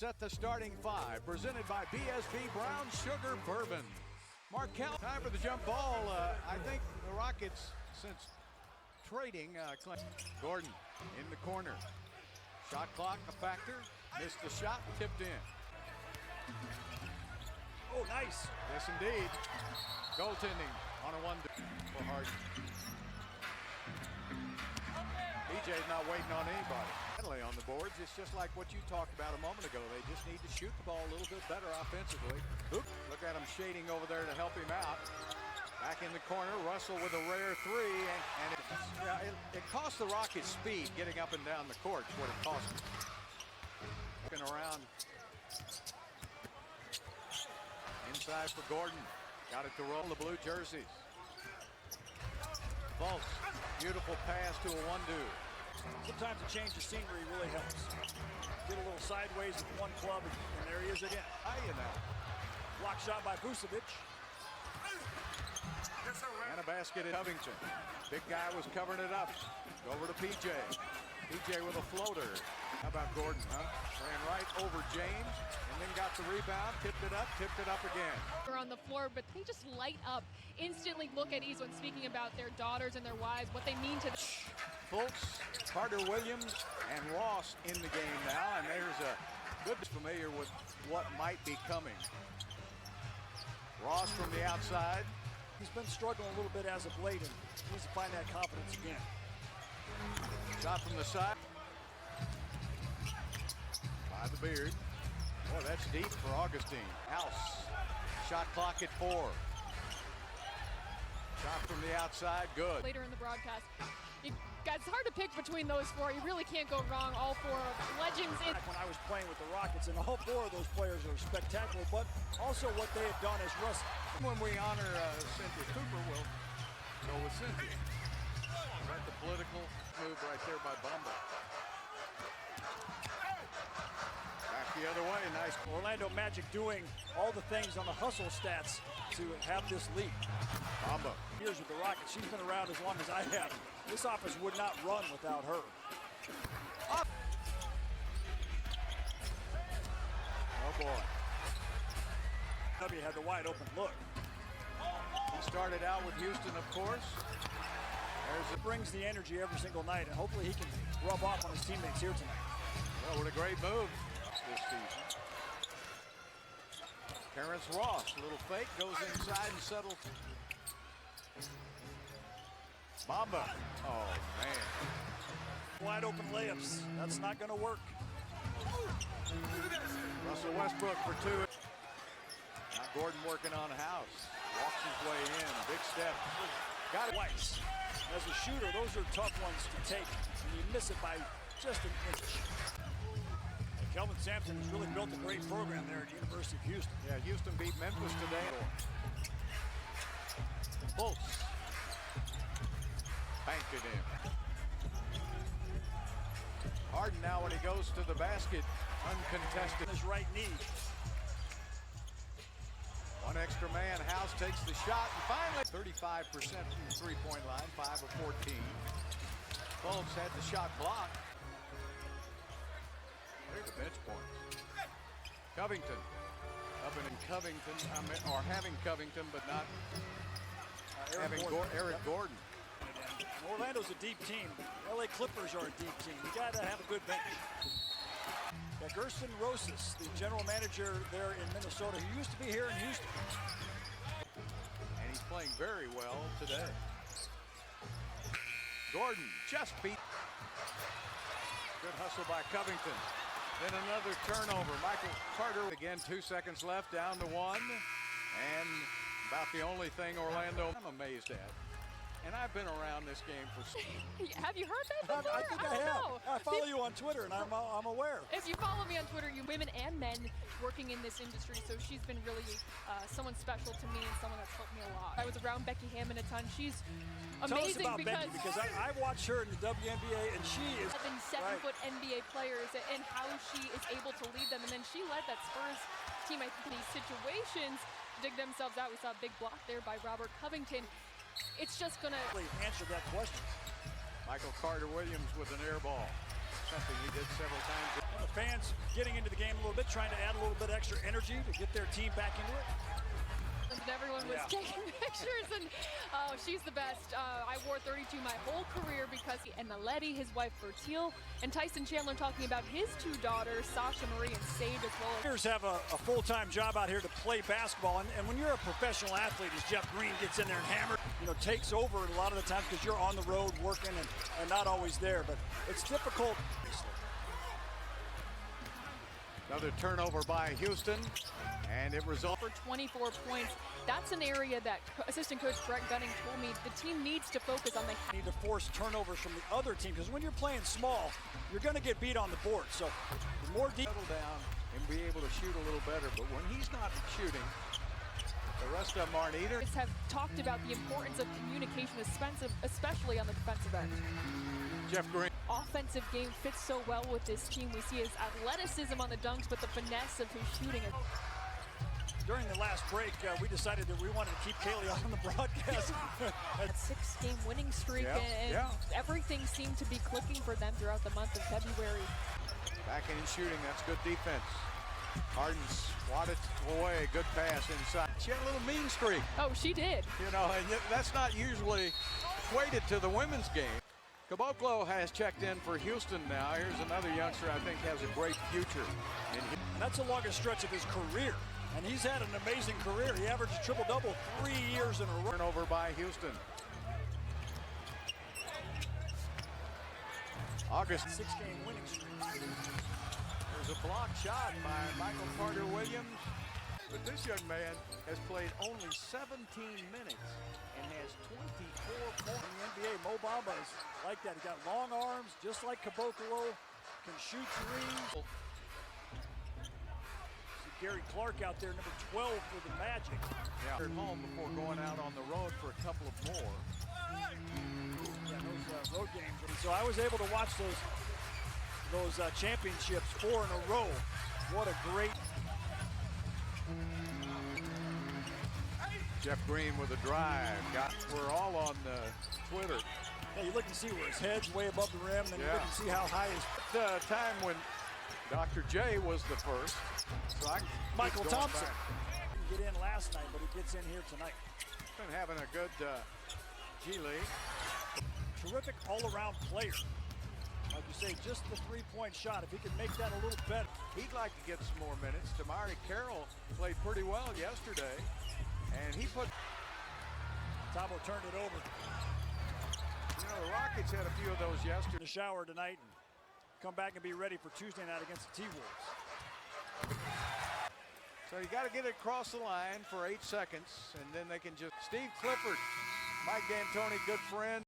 At the starting five, presented by BSB Brown Sugar Bourbon. Markel, time for the jump ball. I think the Rockets, since trading, Gordon in the corner. Shot clock a factor. Missed the shot, tipped in. Oh, nice. Yes, indeed. Goaltending on a 1 for Harden. BJ's not waiting on anybody. On the boards, it's just like what you talked about a moment ago. They just need to shoot the ball a little bit better offensively. Look at him shading over there to help him out. Back in the corner, Russell with a rare three, and it cost the Rockets speed getting up and down the court. Is what it cost them. Looking around inside for Gordon. Got it to roll the blue jerseys. Fultz, beautiful pass to a 1-2. Sometimes a change of scenery really helps. Get a little sideways with one club, and there he is again. How you know? Block shot by Vucevic. And a basket at Covington. Big guy was covering it up. Go over to PJ. PJ with a floater. How about Gordon, huh? Ran right over James, and then got the rebound, tipped it up again. They're on the floor, but they just light up. Instantly look at ease when speaking about their daughters and their wives, what they mean to them. Fultz, Carter Williams, and Ross in the game now, and there's a good familiar with what might be coming. Ross from the outside. He's been struggling a little bit as of late, and he needs to find that confidence again. Shot from the side. By the beard. Boy, that's deep for Augustine. House. Shot clock at 4. Shot from the outside, good. Later in the broadcast, it's hard to pick between those four. You really can't go wrong. All four legends. When I was playing with the Rockets, and all four of those players are spectacular, but also what they have done as Russ. When we honor Cynthia Cooper, we'll go with Cynthia. Right, the political move right there by Bamba. Back the other way, nice. Orlando Magic doing all the things on the hustle stats to have this lead. Bamba. Years with the Rockets, she's been around as long as I have. This offense would not run without her. Up. Oh boy. W had the wide open look. He started out with Houston, of course. It brings the energy every single night, and hopefully he can rub off on his teammates here tonight. Well, what a great move this season. Terrence Ross, little fake, goes inside and settles. Bamba. Oh, man. Wide open layups. That's not going to work. Russell Westbrook for 2. Now Gordon working on House. Walks his way in. Big step. Got it. Twice. As a shooter, those are tough ones to take. And you miss it by just an inch. Kelvin Sampson has really built a great program there at the University of Houston. Yeah, Houston beat Memphis today. Fultz. Banked it in. Harden now when he goes to the basket, uncontested. His right knee. One extra man, House takes the shot, and finally 35% from the three-point line, 5 of 14. Fultz had the shot blocked. There's the bench points. Covington. Up in Covington, or having Covington, but not having Eric Gordon. Orlando's a deep team. LA Clippers are a deep team. You got to have a good bench. Yeah, Gerson Rosas, the general manager there in Minnesota, who used to be here in Houston. And he's playing very well today. Gordon just beat. Good hustle by Covington. Then another turnover. Michael Carter again, 2 seconds left, down to 1. And about the only thing Orlando I'm amazed at. And I've been around this game for. Have you heard that before? I think I have. I follow you on Twitter, and I'm aware. If you follow me on Twitter, you women and men working in this industry, so she's been really someone special to me and someone that's helped me a lot. I was around Becky Hammon a ton. She's amazing. Tell us about Becky, because I watched her in the WNBA, and she is 7-foot NBA players and how she is able to lead them. And then she led that Spurs team, I think, in these situations, dig themselves out. We saw a big block there by Robert Covington. It's just going to answer that question. Michael Carter Williams with an air ball. something he did several times. And the fans getting into the game a little bit, trying to add a little bit extra energy to get their team back into it. And everyone was taking pictures, and oh, she's the best. I wore 32 my whole career because, and Naledi, his wife Bertil, and Tyson Chandler talking about his two daughters, Sasha Marie and Sage, as well. Players have a full-time job out here to play basketball, and when you're a professional athlete, as Jeff Green gets in there and hammers, takes over a lot of the times because you're on the road working and not always there, but it's difficult. Another turnover by Houston, and it results for 24 points. That's an area that assistant coach Greg Gunning told me the team needs to focus on. They need to force turnovers from the other team because when you're playing small, you're going to get beat on the board. So the more deep, settle down and be able to shoot a little better. But when he's not shooting, the rest of them aren't either. Have talked about the importance of communication, especially on the defensive end. Jeff Green. Offensive game fits so well with this team. We see his athleticism on the dunks, but the finesse of his shooting. During the last break, we decided that we wanted to keep Kaylee on the broadcast. A 6-game winning streak, and everything seemed to be clicking for them throughout the month of February. Backing and shooting, that's good defense. Harden swatted away, good pass inside. She had a little mean streak. Oh, she did. And that's not usually equated to the women's game. Caboclo has checked in for Houston now. Here's another youngster I think has a great future. And that's the longest stretch of his career. And he's had an amazing career. He averaged a triple-double 3 years in a row. Turnover by Houston. August. 6-game winning streak. There's a block shot by Michael Carter-Williams. But this young man has played only 17 minutes and has 24 points. In the NBA, Mo Bamba is like that. He got long arms, just like Caboclo, can shoot threes. See Gary Clark out there, number 12 for the Magic. Yeah. At home before going out on the road for a couple of more. Yeah, those road games. So I was able to watch those championships 4 in a row. What a great. Jeff Green with a drive. We're all on Twitter. Yeah, you look and see where his head's way above the rim, and then you look and see how high his. The time when Dr. J was the first. So Michael Thompson didn't get in last night, but he gets in here tonight. Been having a good G League. Terrific all-around player. Like you say, just the three-point shot. If he could make that a little better, he'd like to get some more minutes. Damari Carroll played pretty well yesterday, and he put. Tabo turned it over. The Rockets had a few of those yesterday. In the shower tonight and come back and be ready for Tuesday night against the T-Wolves. So you got to get it across the line for 8 seconds, and then they can just. Steve Clifford, Mike D'Antoni, good friend.